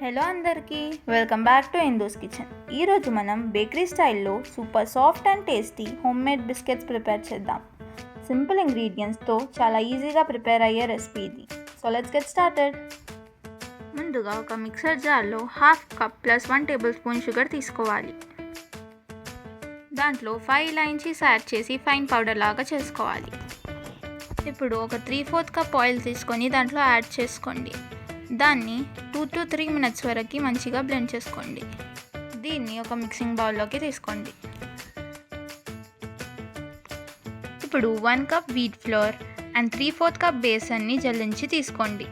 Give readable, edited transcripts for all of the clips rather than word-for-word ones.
Hello అందరికీ, welcome back to Indu's kitchen. ఈరోజు మనం బేకరీ స్టైల్లో super soft and tasty home made biscuits prepare చేద్దాం. సింపుల్ ఇంగ్రీడియంట్స్తో చాలా ఈజీగా ప్రిపేర్ అయ్యే రెసిపీ ఇది. So let's get started. ముందుగా ఒక మిక్సర్ జార్లో 1/2 cup plus 1 table spoon sugar తీసుకోవాలి. దాంట్లో 5 ఇలాచీస్ యాడ్ చేసి ఫైన్ పౌడర్ లాగా చేసుకోవాలి. ఇప్పుడు ఒక 3/4 కప్ ఆయిల్ తీసుకొని దాంట్లో యాడ్ చేసుకోండి. దాన్ని 2 to 3 minutes వరకు మంచిగా బ్లెండ్ చేసుకోండి. దీన్ని ఒక మిక్సింగ్ బౌల్లోకి తీసుకోండి. ఇప్పుడు 1 cup wheat flour and 3/4 cup బేసన్ని జల్లించి తీసుకోండి.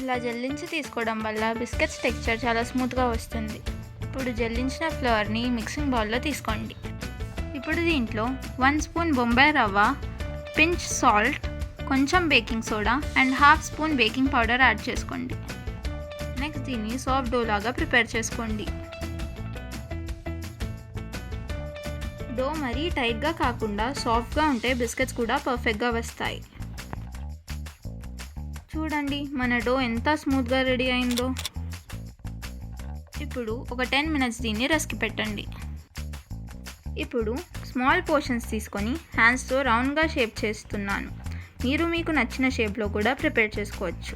ఇలా జల్లించి తీసుకోవడం వల్ల బిస్కెట్స్ టెక్స్చర్ చాలా స్మూత్గా వస్తుంది. ఇప్పుడు జల్లించిన ఫ్లోర్ని మిక్సింగ్ బౌల్లో తీసుకోండి. ఇప్పుడు దీంట్లో 1 స్పూన్ బొంబాయి రవ్వ, పించ్ సాల్ట్, కొంచెం baking soda and 1/2 spoon baking powder add చేసుకోండి. నెక్స్ట్ దీన్ని సాఫ్ట్ డో లాగా ప్రిపేర్ చేసుకోండి. డో మరీ టైట్గా కాకుండా సాఫ్ట్గా ఉంటే బిస్కెట్స్ కూడా పర్ఫెక్ట్గా వస్తాయి. చూడండి మన డో ఎంత స్మూత్గా రెడీ అయిందో. ఇప్పుడు ఒక 10 minutes దీన్ని రెస్ట్కి పెట్టండి. ఇప్పుడు స్మాల్ పోర్షన్స్ తీసుకొని హ్యాండ్స్తో రౌండ్గా షేప్ చేస్తున్నాను. మీరు మీకు నచ్చిన షేప్లో కూడా ప్రిపేర్ చేసుకోవచ్చు.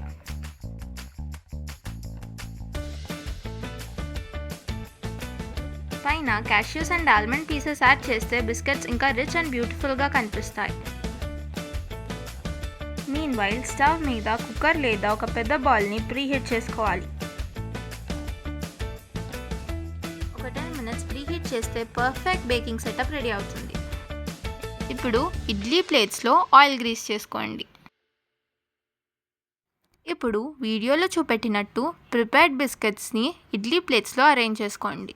పైన cashews and almond pieces add చేస్తే బిస్కెట్స్ ఇంకా రిచ్ అండ్ బ్యూటిఫుల్గా కనిపిస్తాయి. మీన్వైల్ స్టవ్ మీద కుక్కర్ లేదా ఒక పెద్ద బౌల్ని ప్రీహీట్ చేసుకోవాలి. ఒక 10 minutes ప్రీహీట్ చేస్తే పర్ఫెక్ట్ బేకింగ్ సెటప్ రెడీ అవుతుంది. ఇప్పుడు ఇడ్లీ ప్లేట్స్లో ఆయిల్ గ్రీస్ చేసుకోండి. ఇప్పుడు వీడియోలో చూపెట్టినట్టు ప్రిపేర్డ్ బిస్కెట్స్ని ఇడ్లీ ప్లేట్స్లో అరేంజ్ చేసుకోండి.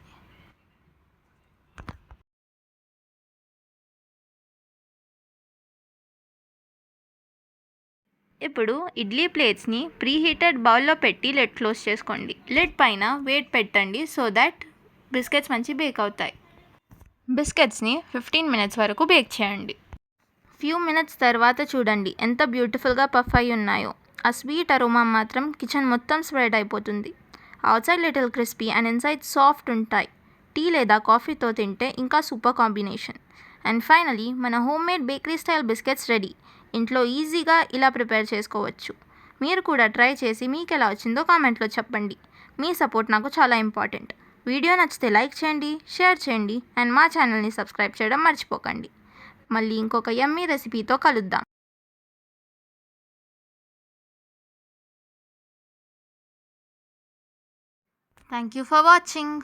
ఇప్పుడు ఇడ్లీ ప్లేట్స్ని ప్రీహీటెడ్ బౌల్లో పెట్టి లిడ్ క్లోజ్ చేసుకోండి. లిడ్ పైన వెయిట్ పెట్టండి సో దట్ బిస్కెట్స్ మంచి బేక్ అవుతాయి. బిస్కెట్స్ని 15 minutes వరకు బేక్ చేయండి. ఫ్యూ మినిట్స్ తర్వాత చూడండి ఎంత బ్యూటిఫుల్గా పఫ్ అయి ఉన్నాయో. ఆ స్వీట్ అరోమా మాత్రం కిచెన్ మొత్తం స్ప్రెడ్ అయిపోతుంది. Outside little crispy and inside soft ఉంటాయి. టీ లేదా కాఫీతో తింటే ఇంకా సూపర్ కాంబినేషన్. అండ్ ఫైనలీ మన home made bakery style biscuits ready. ఇంట్లో ఈజీగా ఇలా ప్రిపేర్ చేసుకోవచ్చు. మీరు కూడా ట్రై చేసి మీకు ఎలా వచ్చిందో కామెంట్లో చెప్పండి. మీ సపోర్ట్ నాకు చాలా ఇంపార్టెంట్. వీడియో నచ్చితే లైక్ చేయండి, షేర్ చేయండి అండ్ మా ఛానల్ని సబ్స్క్రైబ్ చేయడం మర్చిపోకండి. మళ్ళీ ఇంకొక యమ్మీ రెసిపీతో కలుద్దాం. Thank you for watching.